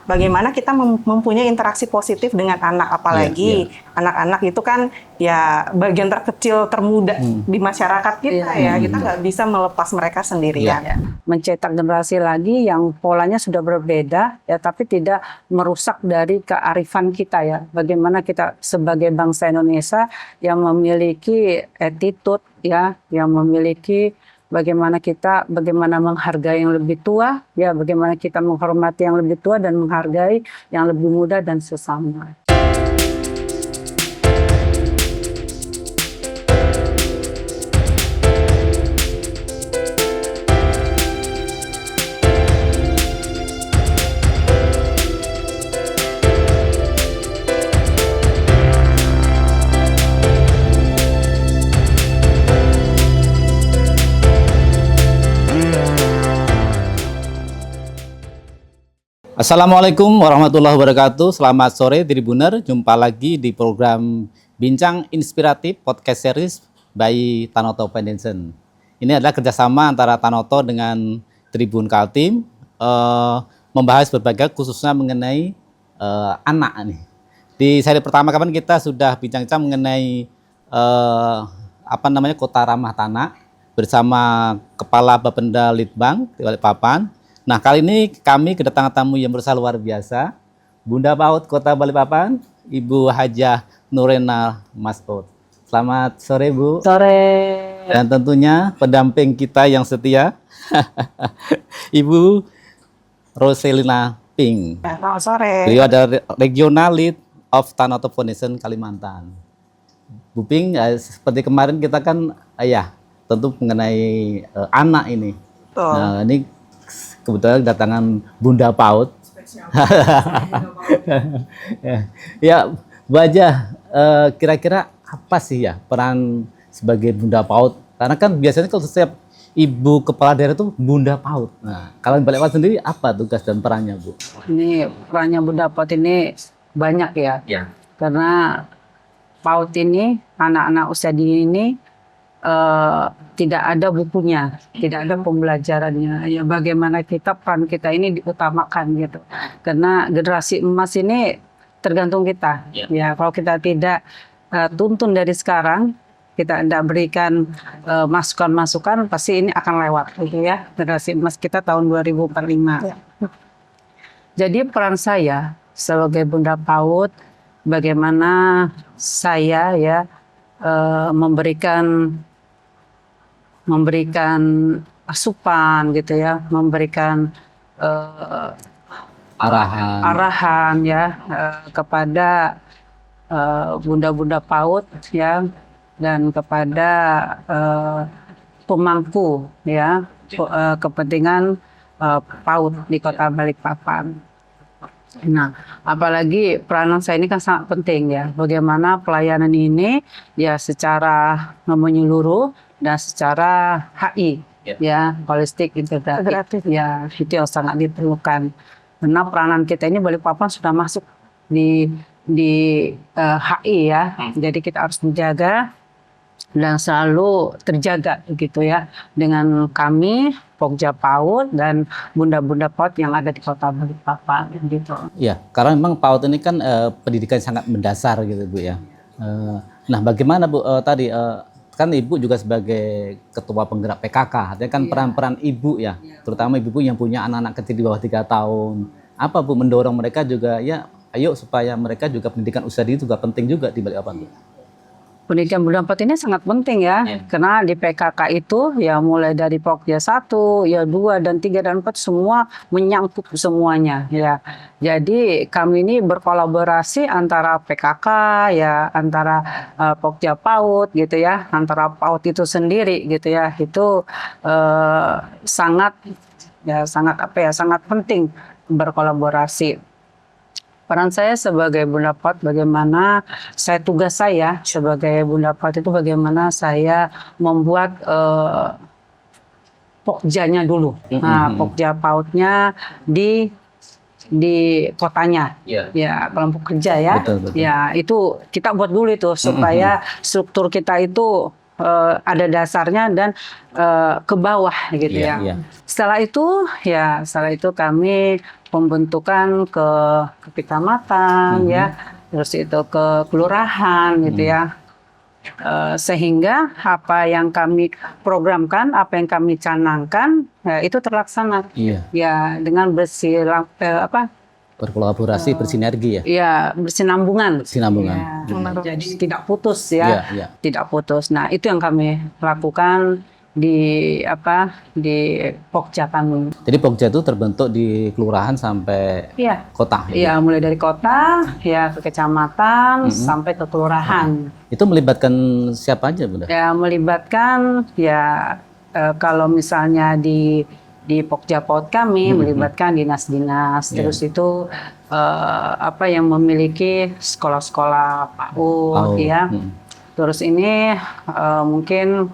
bagaimana kita mempunyai interaksi positif dengan anak, apalagi anak-anak itu kan ya bagian terkecil termuda di masyarakat kita ya, kita nggak bisa melepas mereka sendirian. Mencetak generasi lagi yang polanya sudah berbeda ya, tapi tidak merusak dari kearifan kita ya. Bagaimana kita sebagai bangsa Indonesia yang memiliki attitude ya, yang memiliki bagaimana menghargai yang lebih tua ya, bagaimana kita menghormati yang lebih tua dan menghargai yang lebih muda dan sesama. Assalamualaikum warahmatullahi wabarakatuh. Selamat sore Tribuner. Jumpa lagi di program Bincang Inspiratif Podcast Series by Tanoto Foundation. Ini adalah kerjasama antara Tanoto dengan Tribun Kaltim, membahas berbagai khususnya mengenai anak nih. Di seri pertama kemarin kita sudah bincang-bincang mengenai Kota Ramah Tanah bersama Kepala Bapenda Litbang di Balikpapan. Nah, kali ini kami kedatangan tamu yang berusaha luar biasa, Bunda PAUD Kota Balikpapan, Ibu Hajah Nurena Masud. Selamat sore, Bu. Sore. Dan tentunya pendamping kita yang setia, Ibu Roselina Ping. Selamat sore. Beliau adalah Regional Lead of Tanoto Foundation Kalimantan. Bu Ping, seperti kemarin kita kan, tentu mengenai anak ini. Nah, ini kebetulan kedatangan Bunda PAUD. Ya, Bu Hajah, kira-kira apa sih ya peran sebagai Bunda PAUD? Karena kan biasanya kalau setiap ibu kepala daerah itu Bunda PAUD. Nah, kalau di Balikpapan sendiri apa tugas dan perannya, Bu? Ini perannya Bunda PAUD ini banyak ya. Karena PAUD ini, anak-anak usia dini ini tidak ada bukunya, tidak ada pembelajarannya. Ya, bagaimana peran kita ini diutamakan gitu. Karena generasi emas ini tergantung kita. Ya, kalau kita tidak tuntun dari sekarang, kita tidak berikan masukan-masukan, pasti ini akan lewat gitu ya. Generasi emas kita tahun 2045. Jadi peran saya sebagai Bunda PAUD, bagaimana saya ya memberikan asupan gitu ya, memberikan arahan ya kepada bunda-bunda PAUD ya, dan kepada pemangku ya kepentingan PAUD di Kota Balikpapan. Nah, apalagi peranan saya ini kan sangat penting ya. Bagaimana pelayanan ini ya secara menyeluruh dan secara HI ya, holistik integratif ya, itu yang sangat diperlukan. Karena peranan kita ini Balikpapan sudah masuk di HI ya. Jadi kita harus menjaga dan selalu terjaga gitu ya dengan kami Pokja PAUD dan bunda-bunda PAUD yang ada di Kota Balikpapan gitu. Iya, karena memang PAUD ini kan pendidikan sangat mendasar gitu, Bu ya. Nah, bagaimana Bu tadi kan Ibu juga sebagai ketua penggerak PKK, artinya kan peran-peran Ibu ya, terutama ibu yang punya anak-anak kecil di bawah 3 tahun. Apa Bu mendorong mereka juga ya, ayo supaya mereka juga pendidikan usia dini juga penting juga di Balikpapan, Bu? Pendidikan Bunda PAUD ini sangat penting ya, karena di PKK itu ya mulai dari Pokja 1, ya 2 dan 3 dan 4 semua menyangkut semuanya ya. Jadi kami ini berkolaborasi antara PKK ya, antara Pokja PAUD gitu ya, antara PAUD itu sendiri gitu ya. Itu sangat penting berkolaborasi. Peran saya sebagai Bunda PAUD, bagaimana tugas saya sebagai Bunda PAUD itu bagaimana saya membuat Pokjanya dulu. Nah, Pokja PAUD-nya di kotanya, ya kelompok kerja ya. Betul. Ya itu kita buat dulu itu supaya struktur kita itu ada dasarnya dan ke bawah gitu Iya, ya. iya. Setelah itu kami pembentukan ke kecamatan ya, terus itu ke kelurahan gitu ya. Sehingga apa yang kami programkan, apa yang kami canangkan, ya, itu terlaksana. Iya. Ya dengan Berkolaborasi, bersinergi ya. ya bersinambungan. Sinambungan. Ya, jadi tidak putus Iya, ya, iya. tidak putus. Nah itu yang kami lakukan di Pokja kami. Jadi Pokja itu terbentuk di kelurahan sampai Iya. kota. gitu. Iya, mulai dari kota, ya ke kecamatan, sampai ke kelurahan. Itu melibatkan siapa aja, Bunda? Ya melibatkan ya kalau misalnya di Pokja PAUD kami melibatkan dinas-dinas, terus itu yang memiliki sekolah-sekolah PAUD ya. Terus ini mungkin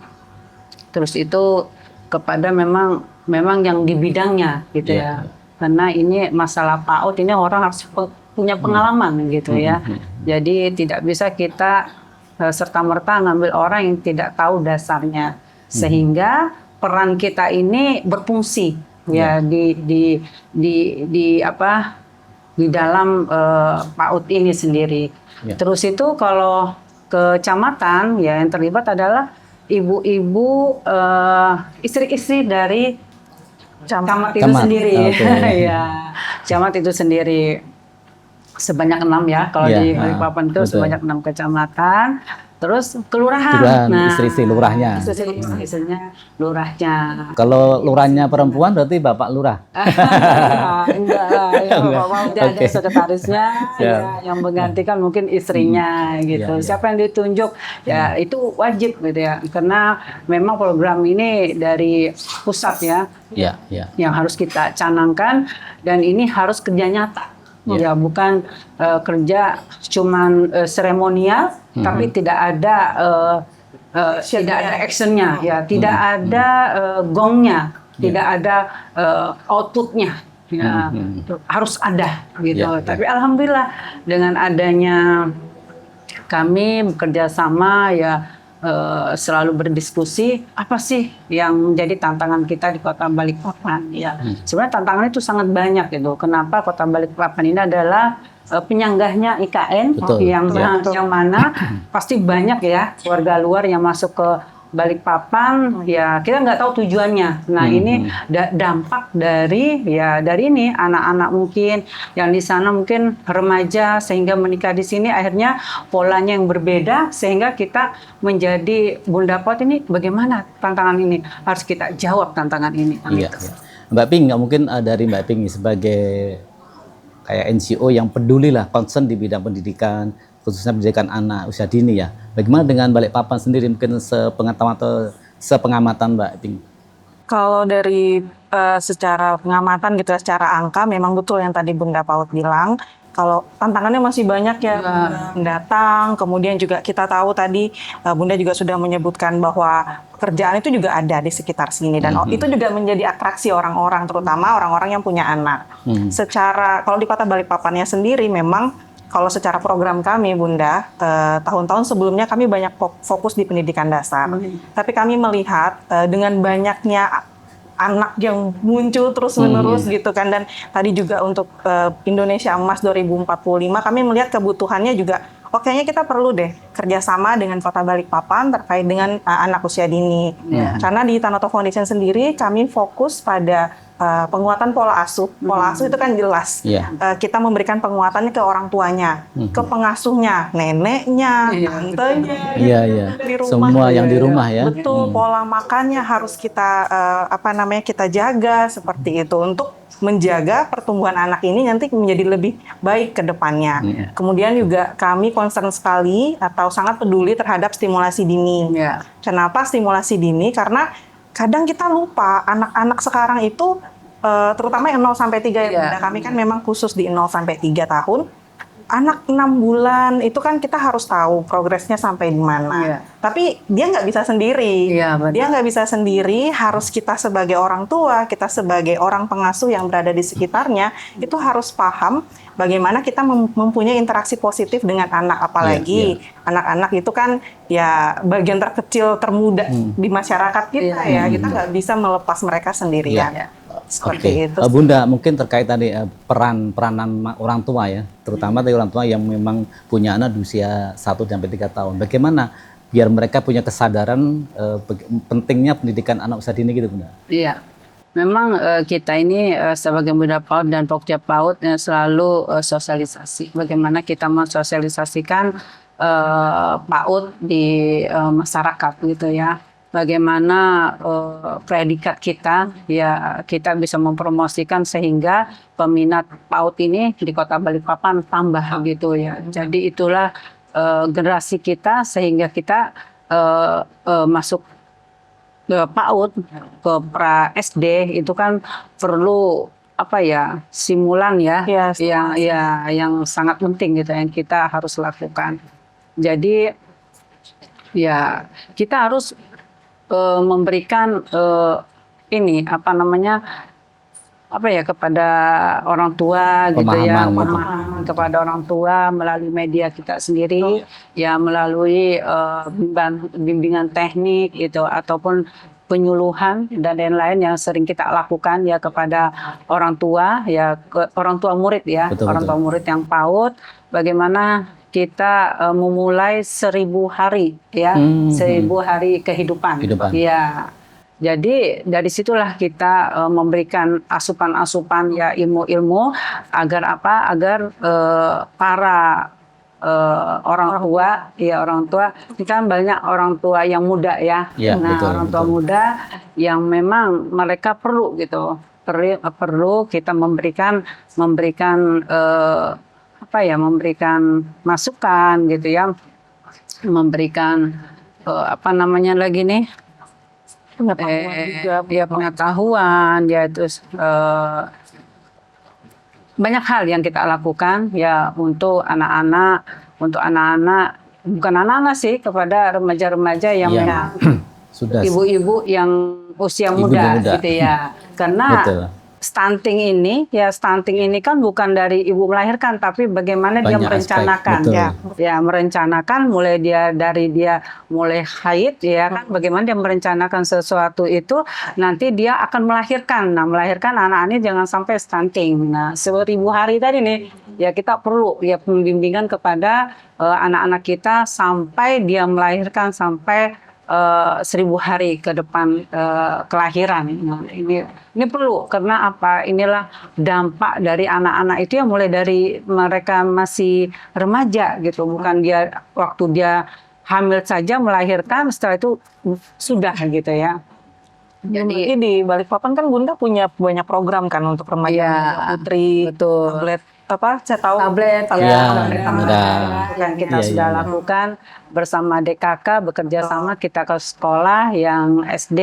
terus itu kepada memang yang di bidangnya gitu ya. Karena ini masalah PAUD ini orang harus punya pengalaman gitu ya. Jadi tidak bisa kita serta-merta ngambil orang yang tidak tahu dasarnya, sehingga peran kita ini berfungsi ya di dalam PAUD ini sendiri. Terus itu kalau kecamatan ya yang terlibat adalah ibu-ibu istri-istri dari camat itu sendiri. Ya, camat itu sendiri. Sebanyak 6 ya, kalau di Balikpapan itu sebanyak 6 kecamatan, terus kelurahan. Nah, istri-istri lurahnya. Istrinya lurahnya. Kalau lurahnya perempuan berarti Bapak Lurah. Enggak lah, ya, ada sekretarisnya ya, yang menggantikan mungkin istrinya gitu. Siapa yang ditunjuk ya itu wajib gitu ya, karena memang program ini dari pusat ya, yang harus kita canangkan dan ini harus kerja nyata. Ya bukan kerja cuman seremonial, tapi tidak ada actionnya, ya tidak ada gongnya, tidak ada outputnya, ya harus ada gitu. Tapi alhamdulillah dengan adanya kami bekerja sama ya. Selalu berdiskusi apa sih yang menjadi tantangan kita di Kota Balikpapan ya. Sebenarnya tantangan itu sangat banyak gitu. Kenapa Kota Balikpapan ini adalah penyanggahnya IKN yang mana pasti banyak ya warga luar yang masuk ke Balikpapan ya, kita nggak tahu tujuannya. Nah ini dampak dari ini anak-anak mungkin yang di sana mungkin remaja sehingga menikah di sini, akhirnya polanya yang berbeda sehingga kita menjadi Bunda PAUD ini bagaimana tantangan ini harus kita jawab tantangan ini. Mbak Ping, nggak mungkin dari Mbak Ping sebagai kayak NGO yang peduli lah, concern di bidang pendidikan, khususnya pendidikan anak usia dini ya. Bagaimana dengan Balikpapan sendiri, mungkin sepengetahuan atau sepengamatan Mbak Ping? Kalau dari secara pengamatan gitu ya, secara angka memang betul yang tadi Bunda PAUD bilang. Kalau tantangannya masih banyak ya, mendatang. Kemudian juga kita tahu tadi Bunda juga sudah menyebutkan bahwa pekerjaan itu juga ada di sekitar sini dan itu juga menjadi atraksi orang-orang, terutama orang-orang yang punya anak. Secara kalau di Kota Balikpapannya sendiri memang kalau secara program kami Bunda, tahun-tahun sebelumnya kami banyak fokus di pendidikan dasar. Tapi kami melihat dengan banyaknya anak yang muncul terus-menerus gitu kan, dan tadi juga untuk Indonesia Emas 2045 kami melihat kebutuhannya juga, kayaknya kita perlu deh kerjasama dengan Kota Balikpapan terkait dengan anak usia dini. Karena di Tanoto Foundation sendiri kami fokus pada penguatan pola asuh. Pola asuh itu kan jelas. Kita memberikan penguatannya ke orang tuanya, ke pengasuhnya, neneknya, tantenya, di rumah. Semua yang di rumah ya. Betul, pola makannya harus kita kita jaga seperti itu untuk menjaga pertumbuhan anak ini nanti menjadi lebih baik ke depannya. Kemudian juga kami concern sekali atau sangat peduli terhadap stimulasi dini. Kenapa stimulasi dini? Karena kadang kita lupa anak-anak sekarang itu terutama yang 0 sampai 3 ya. Kami kan memang khusus di 0 sampai 3 tahun. anak 6 bulan itu kan kita harus tahu progresnya sampai di mana. Iya. Tapi dia nggak bisa sendiri. Iya, benar. Dia nggak bisa sendiri. Harus kita sebagai orang tua, kita sebagai orang pengasuh yang berada di sekitarnya itu harus paham bagaimana kita mempunyai interaksi positif dengan anak. Apalagi anak-anak itu kan ya bagian terkecil termuda di masyarakat kita ya. Kita nggak bisa melepas mereka sendirian. Iya. Seperti itu. Bunda, mungkin terkait tadi peranan orang tua ya, terutama dari orang tua yang memang punya anak di usia 1-3 tahun. Bagaimana biar mereka punya kesadaran pentingnya pendidikan anak usia dini gitu, Bunda? Iya. Memang kita ini sebagai Bunda PAUD dan Pokja PAUD selalu sosialisasi. Bagaimana kita mensosialisasikan PAUD di masyarakat gitu ya. Bagaimana predikat kita ya kita bisa mempromosikan sehingga peminat PAUD ini di Kota Balikpapan tambah gitu ya. Jadi itulah generasi kita sehingga kita masuk ke PAUD ke pra SD itu kan perlu apa ya simulan ya, Yes. yang sangat penting gitu yang kita harus lakukan. Jadi ya kita harus memberikan ini apa namanya kepada orang tua gitu ya, pemahaman kepada orang tua melalui media kita sendiri ya, melalui bimbingan teknik gitu ataupun penyuluhan dan lain-lain yang sering kita lakukan ya kepada orang tua ya, orang tua murid ya, orang tua murid yang PAUD, bagaimana kita memulai 1000 hari ya, 1000 hari kehidupan. Ya. Jadi dari situlah kita memberikan asupan-asupan ya ilmu-ilmu agar apa? Agar para orang tua kita kan banyak orang tua yang muda ya. Orang tua muda yang memang mereka perlu gitu. Perlu kita memberikan memberikan masukan gitu ya, memberikan pengetahuan ya, terus banyak hal yang kita lakukan ya untuk anak-anak bukan anak-anak sih, kepada remaja-remaja yang memang ibu-ibu yang usia muda gitu ya, karena stunting ini kan bukan dari ibu melahirkan, tapi bagaimana dia merencanakan merencanakan mulai dia mulai haid ya kan, bagaimana dia merencanakan sesuatu itu nanti dia akan melahirkan. Nah, melahirkan anak ini jangan sampai stunting. Nah, 1000 hari tadi nih ya kita perlu ya pembimbingan kepada anak-anak kita sampai dia melahirkan, sampai 1000 hari ke depan kelahiran. Nah, ini perlu, karena apa? Inilah dampak dari anak-anak itu yang mulai dari mereka masih remaja gitu, bukan dia waktu dia hamil saja melahirkan, setelah itu sudah gitu ya. Jadi di Balikpapan kan Bunda punya banyak program kan untuk remaja putri, tablet tablet kan kita sudah lakukan bersama DKK, bekerja sama kita ke sekolah yang SD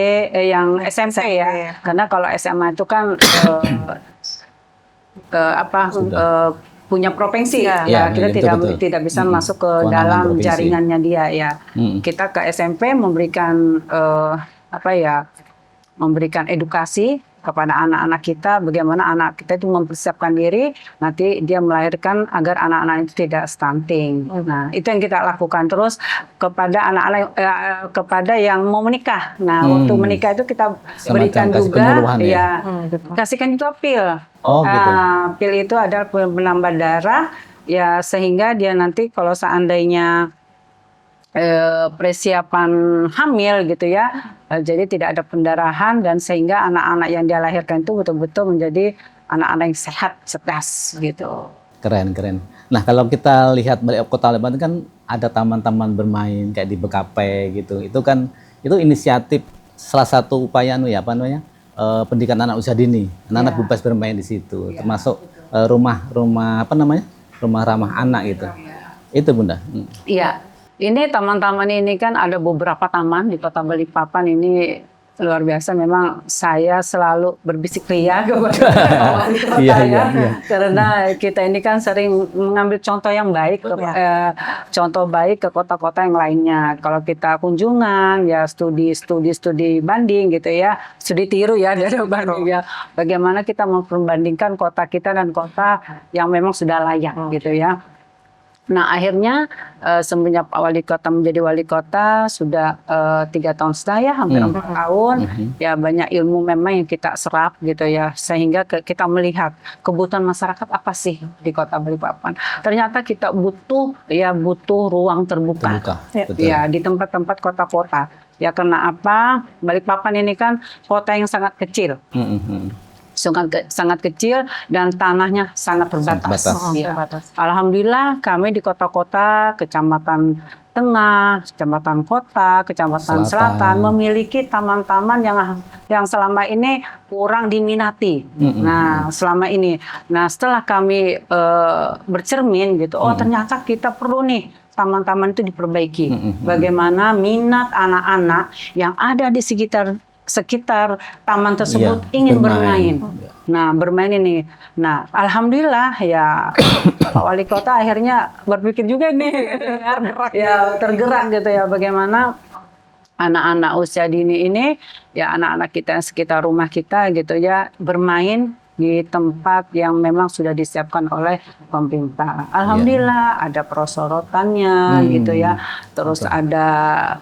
yang SMP ya, karena kalau SMA itu kan punya provinsi ya, kita tidak bisa masuk ke dalam jaringannya dia ya. Kita ke SMP memberikan memberikan edukasi kepada anak-anak kita, bagaimana anak kita itu mempersiapkan diri nanti dia melahirkan agar anak-anak itu tidak stunting. Nah, itu yang kita lakukan terus kepada anak-anak kepada yang mau menikah. Nah, waktu menikah itu kita berikan juga kasihkan juga pil. Pil itu adalah penambah darah ya, sehingga dia nanti kalau seandainya persiapan hamil gitu ya, jadi tidak ada pendarahan, dan sehingga anak-anak yang dia lahirkan itu betul-betul menjadi anak-anak yang sehat, cerdas gitu. Keren. Nah, kalau kita lihat balik Kota Balikpapan kan ada taman-taman bermain kayak di BKP gitu. Itu inisiatif salah satu upaya pendidikan anak usia dini. Anak-anak bebas bermain di situ, termasuk rumah ramah anak gitu. Itu Bunda. Iya. Ini taman-taman ini kan ada beberapa taman di Kota Balikpapan ini luar biasa. Memang saya selalu berbisik ria kepada wali kota Iya, ya, iya, iya. karena kita ini kan sering mengambil contoh yang baik, contoh baik ke kota-kota yang lainnya. Kalau kita kunjungan, ya studi banding gitu ya, studi tiru ya dari banding ya. Bagaimana kita memperbandingkan kota kita dan kota yang memang sudah layak gitu ya. Nah akhirnya semenjak Pak Wali Kota menjadi wali kota sudah 3 tahun setengah ya, hampir 4 tahun. Ya banyak ilmu memang yang kita serap gitu ya, sehingga kita melihat kebutuhan masyarakat apa sih di Kota Balikpapan. Ternyata kita butuh ruang terbuka. Betul. Ya di tempat-tempat kota-kota. Ya karena apa? Balikpapan ini kan kota yang sangat kecil. Sangat kecil dan tanahnya sangat terbatas. Ya. Alhamdulillah kami di kota-kota, kecamatan tengah, kecamatan kota, kecamatan selatan memiliki taman-taman yang selama ini kurang diminati. Nah selama ini, setelah kami bercermin gitu, oh ternyata kita perlu nih taman-taman itu diperbaiki. Bagaimana minat anak-anak yang ada di sekitar taman tersebut ingin bermain. Nah, bermain ini. Nah, alhamdulillah ya Pak Wali Kota akhirnya berpikir juga nih tergerak gitu ya, bagaimana anak-anak usia dini ini ya, anak-anak kita yang sekitar rumah kita gitu ya, bermain di tempat yang memang sudah disiapkan oleh pemerintah. Alhamdulillah ada persorotannya gitu ya. Terus ada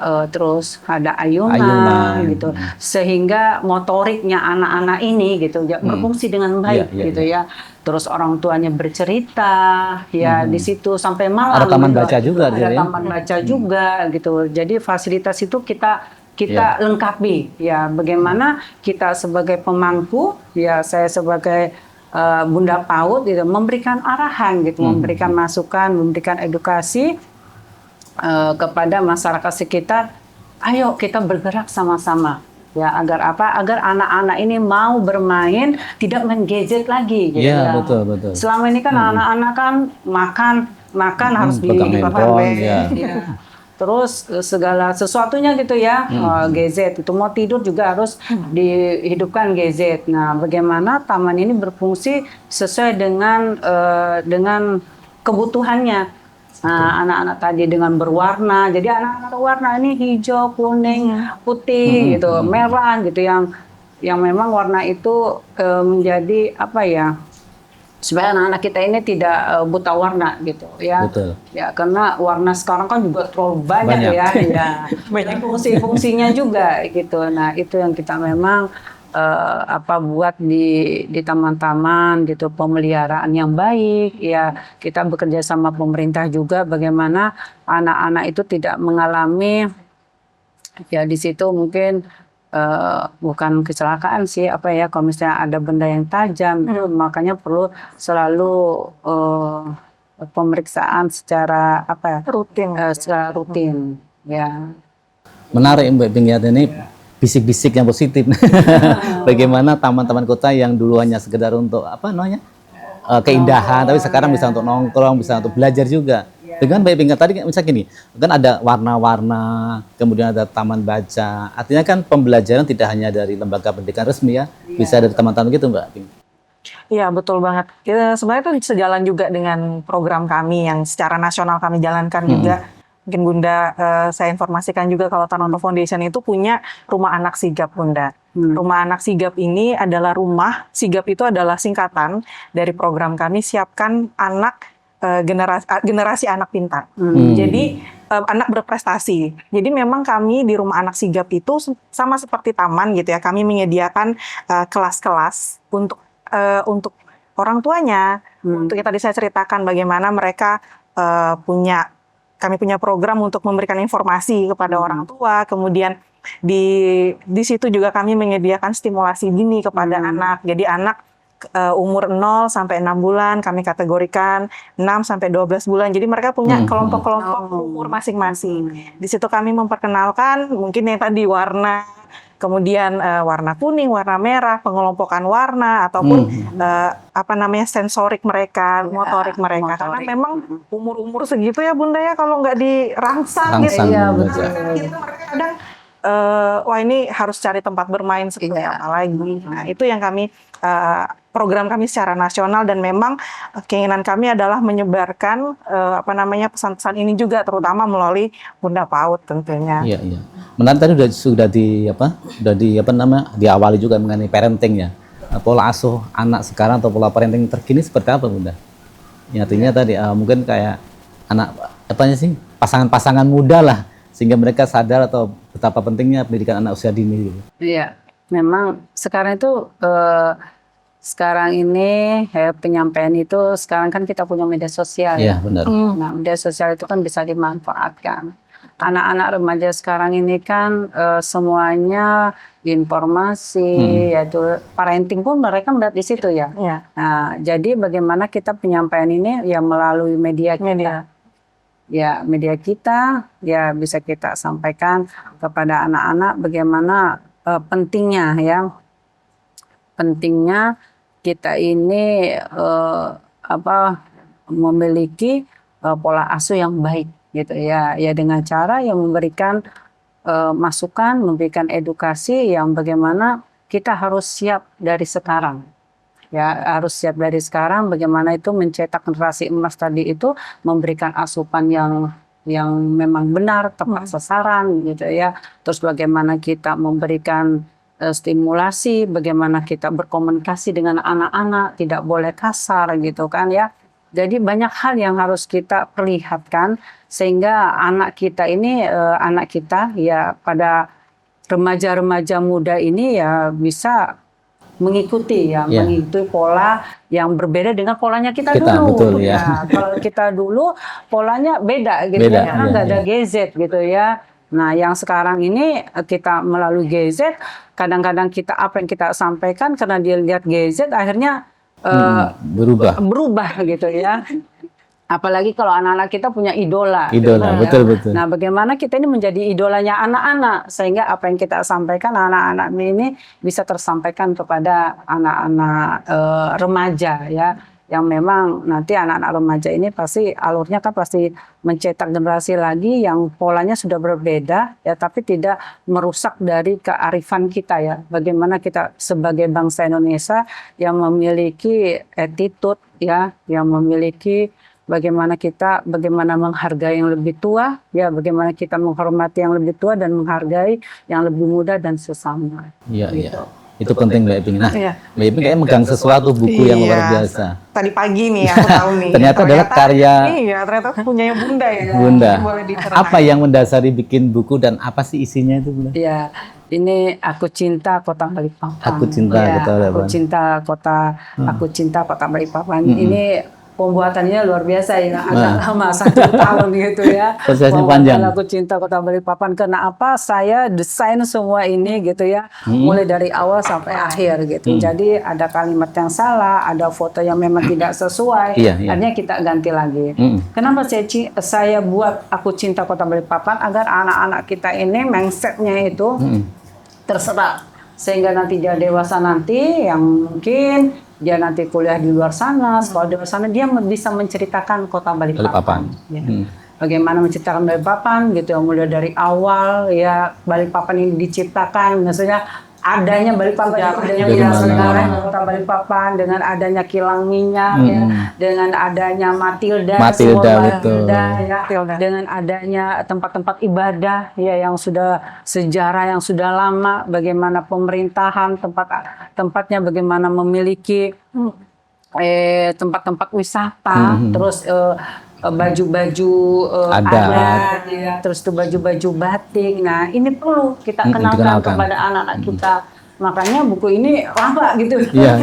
ayunan gitu. Sehingga motoriknya anak-anak ini gitu ya berfungsi dengan baik gitu ya. Terus orang tuanya bercerita ya di situ sampai malam. Ada taman baca juga ada taman baca juga gitu. Jadi fasilitas itu kita lengkapi ya, bagaimana kita sebagai pemangku ya, saya sebagai Bunda PAUD gitu, memberikan arahan gitu, memberikan masukan, memberikan edukasi kepada masyarakat sekitar. Ayo kita bergerak sama-sama ya, agar apa? Agar anak-anak ini mau bermain, tidak main gadget lagi gitu ya. Betul. Selama ini kan anak-anak kan makan harus di handphone, ya. Terus segala sesuatunya gitu ya, gadget itu, mau tidur juga harus dihidupkan gadget. Nah, bagaimana taman ini berfungsi sesuai dengan kebutuhannya. Nah, anak-anak tadi dengan berwarna, jadi anak-anak berwarna ini hijau, kuning, putih gitu, merah gitu, yang memang warna itu menjadi apa ya, supaya anak-anak kita ini tidak buta warna gitu ya. Betul. Ya karena warna sekarang kan juga terlalu banyak. Ya. Banyak fungsi-fungsinya juga gitu. Nah, itu yang kita memang buat di taman-taman gitu, pemeliharaan yang baik ya. Kita bekerja sama pemerintah juga, bagaimana anak-anak itu tidak mengalami ya di situ mungkin bukan kecelakaan sih, kalau misalnya ada benda yang tajam itu, makanya perlu selalu pemeriksaan secara rutin ya. Menarik Mbak Bingyat, ini bisik-bisik yang positif. Bagaimana taman-taman kota yang dulu hanya sekedar untuk keindahan, tapi sekarang bisa untuk nongkrong, bisa untuk belajar juga. Dengan Mbak Bingyat tadi misalnya gini, kan ada warna-warna, kemudian ada taman baca. Artinya kan pembelajaran tidak hanya dari lembaga pendidikan resmi ya, bisa dari teman-teman gitu Mbak Bingyat. Iya, betul banget. Sebenarnya itu sejalan juga dengan program kami yang secara nasional kami jalankan juga. Mungkin Bunda, saya informasikan juga kalau Tanoto Foundation itu punya rumah anak sigap, Bunda. Rumah anak sigap ini adalah sigap itu adalah singkatan dari program kami, siapkan anak generasi anak pintar. Jadi anak berprestasi. Jadi memang kami di rumah anak sigap itu sama seperti taman gitu ya. Kami menyediakan kelas-kelas untuk orang tuanya. Untuk yang tadi saya ceritakan bagaimana mereka kami punya program untuk memberikan informasi kepada orang tua. Kemudian di situ juga kami menyediakan stimulasi dini kepada anak. Jadi anak umur 0 sampai 6 bulan kami kategorikan 6 sampai 12 bulan. Jadi mereka punya kelompok-kelompok umur masing-masing. Di situ kami memperkenalkan mungkin yang tadi warna, kemudian warna kuning, warna merah, pengelompokan warna ataupun sensorik mereka, motorik mereka. Karena memang umur-umur segitu ya Bunda ya, kalau nggak dirangsang gitu ya, betul. Gitu, mereka kadang wah ini harus cari tempat bermain seperti apa lagi. Nah itu yang kami program kami secara nasional, dan memang keinginan kami adalah menyebarkan pesan-pesan ini juga terutama melalui Bunda PAUD tentunya. Iya, iya. Menarik tadi sudah diawali juga mengenai parenting ya. Pola asuh anak sekarang atau pola parenting terkini seperti apa, Bunda? Ya, artinya tadi mungkin kayak anak pasangan-pasangan muda lah, sehingga mereka sadar atau betapa pentingnya pendidikan anak usia dini gitu. Iya, memang sekarang itu sekarang ini penyampaian itu sekarang kan kita punya media sosial. Iya, benar. Nah, media sosial itu kan bisa dimanfaatkan. Anak-anak remaja sekarang ini kan semuanya informasi, yaitu parenting pun mereka melihat di situ ya. Nah, jadi bagaimana kita penyampaian ini ya melalui media kita. Ya, media kita ya bisa kita sampaikan kepada anak-anak bagaimana pentingnya kita ini memiliki pola asuh yang baik gitu ya. Ya dengan cara yang memberikan masukan, memberikan edukasi yang bagaimana kita harus siap dari sekarang. Ya, harus siap dari sekarang bagaimana itu mencetak generasi emas tadi itu, memberikan asupan yang memang benar, tepat sasaran gitu ya. Terus bagaimana kita memberikan stimulasi, bagaimana kita berkomunikasi dengan anak-anak, tidak boleh kasar gitu kan ya. Jadi banyak hal yang harus kita perlihatkan sehingga anak kita ya pada remaja-remaja muda ini ya bisa mengikuti pola yang berbeda dengan polanya kita dulu. Betul, ya. Kalau kita dulu polanya beda gitu karena nggak ada gadget gitu ya. Nah, yang sekarang ini kita melalui gadget, kadang-kadang apa yang kita sampaikan karena dia lihat gadget akhirnya berubah gitu ya. Apalagi kalau anak-anak kita punya idola. Betul. Nah, bagaimana kita ini menjadi idolanya anak-anak sehingga apa yang kita sampaikan anak-anak ini bisa tersampaikan kepada anak-anak remaja ya, yang memang nanti anak-anak remaja ini pasti alurnya kan pasti mencetak generasi lagi yang polanya sudah berbeda ya, tapi tidak merusak dari kearifan kita ya. Bagaimana kita sebagai bangsa Indonesia yang memiliki attitude ya, yang memiliki bagaimana menghargai yang lebih tua, ya bagaimana kita menghormati yang lebih tua dan menghargai yang lebih muda dan sesama. Iya, gitu. iya. Itu penting Mbak Iping. Nah, Mbak Iping kayaknya megang sesuatu buku yang luar biasa. Tadi pagi nih aku tahu nih. Ternyata adalah karya. Iya, ternyata punyanya Bunda ya. Bunda. Boleh diterangkan. Apa yang mendasari bikin buku dan apa sih isinya itu, Bunda? Ya, ini Aku Cinta Kota Balikpapan. Aku cinta Kota Balikpapan. Aku cinta Kota Balikpapan. Ini pembuatannya luar biasa ya, agak lama 1 tahun gitu ya. Prosesnya panjang. Aku Cinta Kota Balikpapan. Kenapa saya desain semua ini gitu ya, mulai dari awal sampai akhir gitu. Jadi ada kalimat yang salah, ada foto yang memang tidak sesuai, akhirnya kita ganti lagi. Kenapa saya buat Aku Cinta Kota Balikpapan? Agar anak-anak kita ini mindsetnya itu terserap, sehingga nanti dia dewasa nanti yang mungkin dia nanti kuliah di luar sana, sekolah di luar sana, dia bisa menceritakan Kota Balikpapan. Ya. Bagaimana menceritakan Balikpapan gitu, mulai dari awal ya Balikpapan ini diciptakan, maksudnya adanya Balikpapan, adanya sekarang Kota Balikpapan, dengan adanya kilang minyak, ya, dengan adanya Matilda betul. Ya, dengan adanya tempat-tempat ibadah ya yang sudah sejarah yang sudah lama, bagaimana pemerintahan tempatnya, bagaimana memiliki tempat-tempat wisata, terus baju-baju adat, ya, terus tuh baju-baju batik. Nah, ini perlu kita kenalkan kepada anak-anak kita. Makanya buku ini lama gitu. Iya,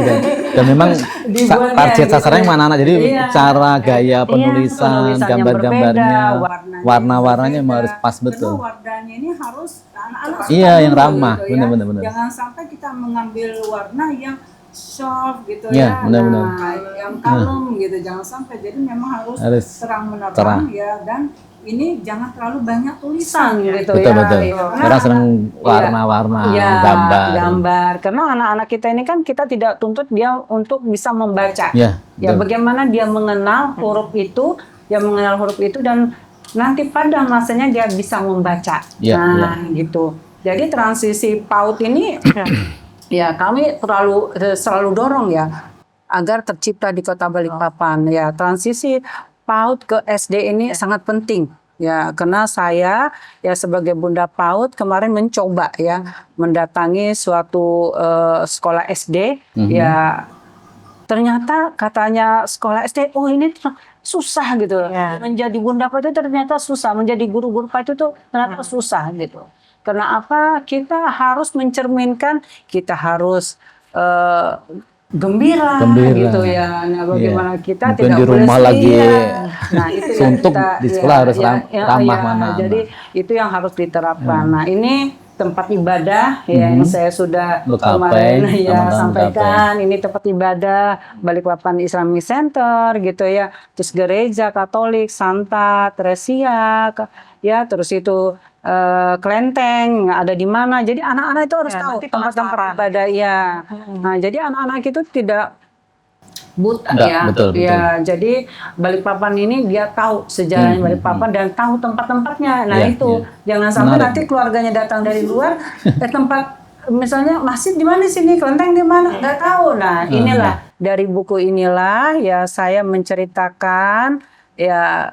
dan memang target sasarannya mana anak. Jadi cara gaya penulisan, gambar-gambarnya, warna-warnanya harus pas betul. Warnanya ini harus anak-anak yang ramah, gitu, benar-benar. Jangan sampai kita mengambil warna yang soft gitu benar-benar. Yang kalem gitu, jangan sampai. Jadi memang harus terang menerang ya, dan ini jangan terlalu banyak tulisan gitu betul. Orang senang warna-warna, gambar. Karena anak-anak kita ini kan kita tidak tuntut dia untuk bisa membaca. Ya bagaimana dia mengenal huruf itu, dan nanti pada masanya dia bisa membaca. Gitu. Jadi transisi PAUD ini ya kami selalu dorong ya agar tercipta di Kota Balikpapan. Ya, transisi PAUD ke SD ini sangat penting. Ya, karena saya ya sebagai Bunda PAUD kemarin mencoba ya mendatangi suatu sekolah SD ya, ternyata katanya sekolah SD, oh ini susah gitu. Menjadi Bunda PAUD itu ternyata susah, menjadi guru-guru PAUD itu ternyata susah gitu. Karena apa? Kita harus mencerminkan, kita harus gembira gitu ya. Nah, bagaimana kita mungkin tidak di rumah boleh lagi Nah, itu yang suntuk, kita di sekolah harus ramah mana. Jadi itu yang harus diterapkan. Nah, ini tempat ibadah ya yang saya sudah kemarin ya sampaikan. Ini tempat ibadah Balikpapan Islamic Center gitu ya. Terus gereja Katolik Santa Teresia ya, terus itu kelenteng ada di mana. Jadi anak-anak itu harus tahu tempat-tempat ibadah ya. Nah, jadi anak-anak itu tidak buta betul. Ya, jadi Balikpapan ini dia tahu sejarahnya Balikpapan dan tahu tempat-tempatnya. Nah, itu jangan sampai nanti keluarganya datang dari luar tempat misalnya masjid di mana sini, kelenteng di mana, nggak tahu. Nah, inilah dari buku inilah ya saya menceritakan ya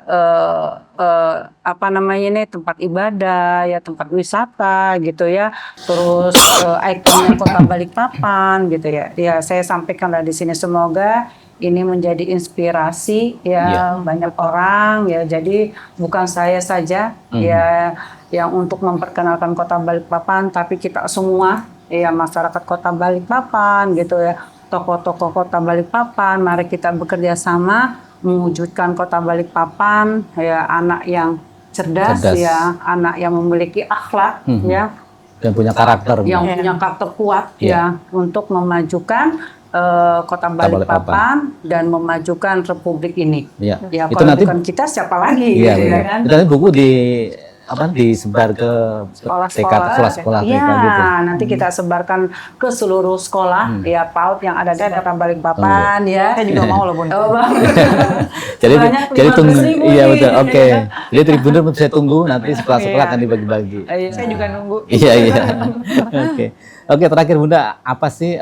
apa namanya ini tempat ibadah ya, tempat wisata gitu ya, terus ikonnya Kota Balikpapan gitu ya. Ya saya sampaikan di sini, semoga ini menjadi inspirasi ya banyak orang ya. Jadi bukan saya saja ya yang untuk memperkenalkan Kota Balikpapan, tapi kita semua ya masyarakat Kota Balikpapan gitu ya, tokoh-tokoh Kota Balikpapan, mari kita bekerja sama mewujudkan Kota Balikpapan ya, anak yang cerdas ya, anak yang memiliki akhlak ya, dan punya karakter, yang punya karakter kuat ya untuk memajukan Kota Balikpapan dan memajukan Republik ini. Ya itu kalau nanti bukan kita siapa lagi ya kan? Itu nanti buku disebar ke sekolah-sekolah ya, gitu. Nanti kita sebarkan ke seluruh sekolah ya PAUD yang ada di Kota Balikpapan ya. Saya juga mau loh Bunda. Jadi tunggu, iya betul, oke. Jadi Tribunner saya tunggu nanti sekolah-sekolah akan dibagi-bagi. Saya juga nunggu. Iya. Oke, terakhir Bunda, apa sih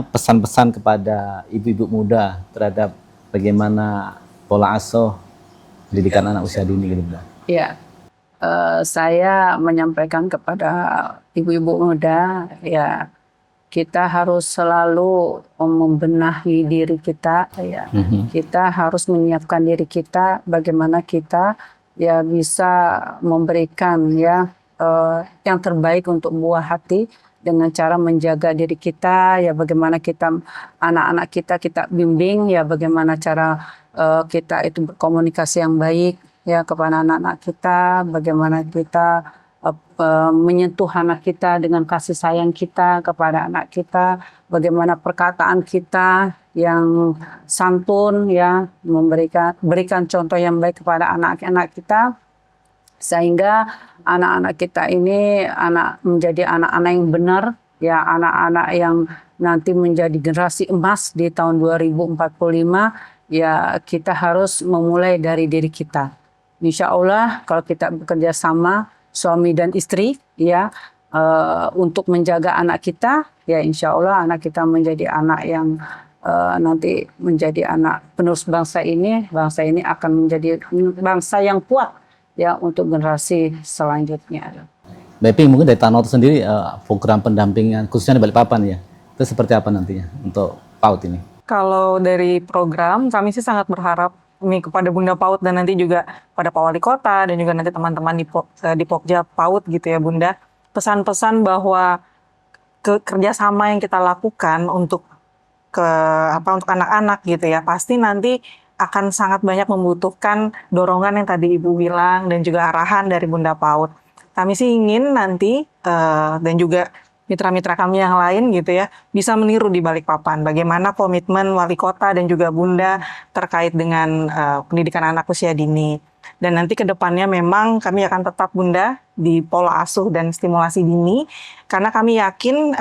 pesan-pesan kepada ibu-ibu muda terhadap bagaimana pola asuh pendidikan anak usia dini gitu, Bunda? Iya. Saya menyampaikan kepada ibu-ibu muda ya, kita harus selalu membenahi diri kita ya. Kita harus menyiapkan diri kita bagaimana kita ya bisa memberikan ya yang terbaik untuk buah hati dengan cara menjaga diri kita ya, bagaimana kita anak-anak kita bimbing ya, bagaimana cara kita itu berkomunikasi yang baik ya kepada anak-anak kita, bagaimana kita menyentuh anak kita dengan kasih sayang kita kepada anak kita, bagaimana perkataan kita yang santun ya, berikan contoh yang baik kepada anak-anak kita, sehingga anak-anak kita ini menjadi anak-anak yang benar ya, anak-anak yang nanti menjadi generasi emas di tahun 2045 ya. Kita harus memulai dari diri kita. Insya Allah kalau kita bekerja sama suami dan istri ya untuk menjaga anak kita ya, insya Allah anak kita menjadi anak yang nanti menjadi anak penerus bangsa ini akan menjadi bangsa yang kuat ya untuk generasi selanjutnya. Bapak mungkin dari Tanoto sendiri program pendampingan khususnya di Balikpapan ya, itu seperti apa nantinya untuk PAUD ini? Kalau dari program kami sih sangat berharap ini kepada Bunda PAUD dan nanti juga pada Pak Wali Kota dan juga nanti teman-teman di Pokja PAUD gitu ya Bunda, pesan-pesan bahwa kerjasama yang kita lakukan untuk anak-anak gitu ya, pasti nanti akan sangat banyak membutuhkan dorongan yang tadi Ibu bilang dan juga arahan dari Bunda PAUD. Kami sih ingin nanti dan juga mitra-mitra kami yang lain gitu ya bisa meniru di Balikpapan bagaimana komitmen Wali Kota dan juga Bunda terkait dengan pendidikan anak usia dini. Dan nanti ke depannya memang kami akan tetap Bunda di pola asuh dan stimulasi dini, karena kami yakin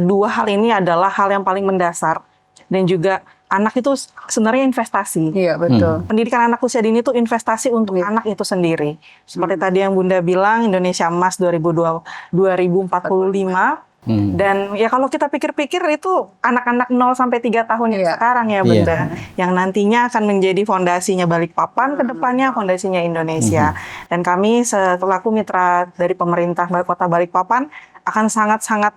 dua hal ini adalah hal yang paling mendasar dan juga anak itu sebenarnya investasi. Iya, betul. Pendidikan anak usia dini itu investasi untuk anak itu sendiri. Seperti tadi yang Bunda bilang, Indonesia Emas 2045. Dan ya kalau kita pikir-pikir itu anak-anak 0 sampai 3 tahun yang sekarang ya Bunda, yang nantinya akan menjadi fondasinya Balikpapan ke depannya, fondasinya Indonesia. Dan kami selaku mitra dari pemerintah Kota Balikpapan akan sangat-sangat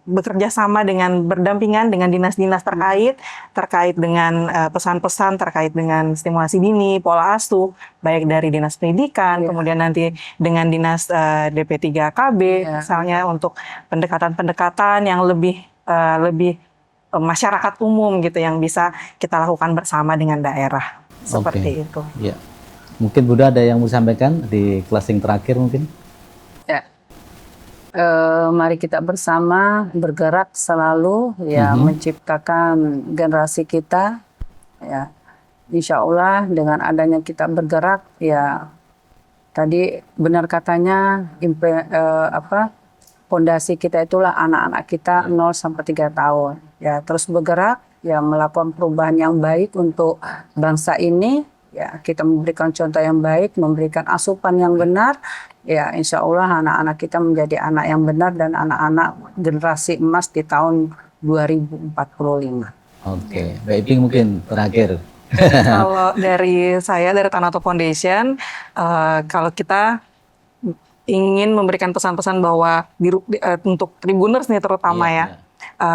bekerja sama dengan berdampingan dengan dinas-dinas terkait dengan pesan-pesan terkait dengan stimulasi dini, pola asuh, baik dari dinas pendidikan, kemudian nanti dengan dinas DP3KB, misalnya untuk pendekatan-pendekatan yang lebih masyarakat umum gitu yang bisa kita lakukan bersama dengan daerah seperti itu. Ya. Mungkin Bunda ada yang mau sampaikan di closing terakhir mungkin? Ya. Mari kita bersama bergerak selalu ya menciptakan generasi kita ya. Insya Allah dengan adanya kita bergerak ya tadi benar katanya fondasi kita itulah anak-anak kita 0 sampai 3 tahun ya, terus bergerak ya melakukan perubahan yang baik untuk bangsa ini ya, kita memberikan contoh yang baik, memberikan asupan yang benar. Ya, insya Allah anak-anak kita menjadi anak yang benar dan anak-anak generasi emas di tahun 2045. Oke, Mbak Iping mungkin terakhir. Kalau dari saya, dari Tanoto Foundation, kalau kita ingin memberikan pesan-pesan bahwa untuk Tribuners nih terutama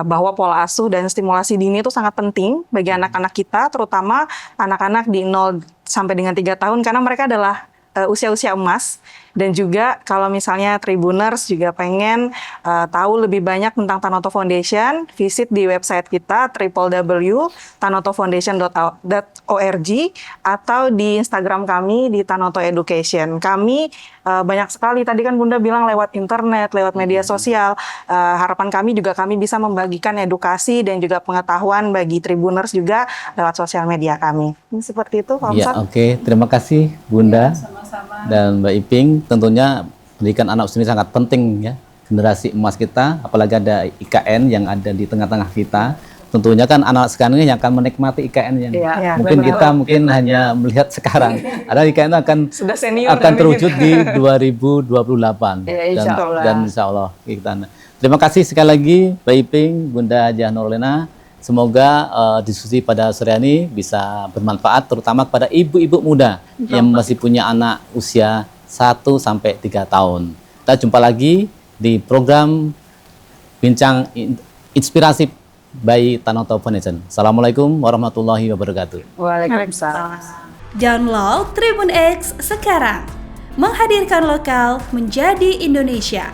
bahwa pola asuh dan stimulasi dini itu sangat penting bagi anak-anak kita, terutama anak-anak di 0 sampai dengan 3 tahun, karena mereka adalah usia-usia emas. Dan juga kalau misalnya Tribuners juga pengen tahu lebih banyak tentang Tanoto Foundation, visit di website kita www.tanotofoundation.org atau di Instagram kami di Tanoto Education. Kami banyak sekali, tadi kan Bunda bilang lewat internet, lewat media sosial. Harapan kami juga kami bisa membagikan edukasi dan juga pengetahuan bagi Tribuners juga lewat sosial media kami. Seperti itu, Pak Ustadz. Oke. Terima kasih Bunda dan Mbak Iping. Tentunya pendidikan anak usia ini sangat penting ya, generasi emas kita, apalagi ada IKN yang ada di tengah-tengah kita. Tentunya kan anak sekarang ini yang akan menikmati IKN yang mungkin kita hanya melihat sekarang. Ada IKN Sudah senior akan terwujud di 2028 dan insya Allah kita. Terima kasih sekali lagi Mbak Iping, Bunda Hajah Nurlena. Semoga diskusi pada sore ini bisa bermanfaat terutama kepada ibu-ibu muda yang masih punya anak usia 1 sampai 3 tahun. Kita jumpa lagi di program Bincang Inspirasi by Tanoto Foundation. Assalamualaikum warahmatullahi wabarakatuh. Waalaikumsalam. Download Tribun X sekarang. Menghadirkan lokal menjadi Indonesia.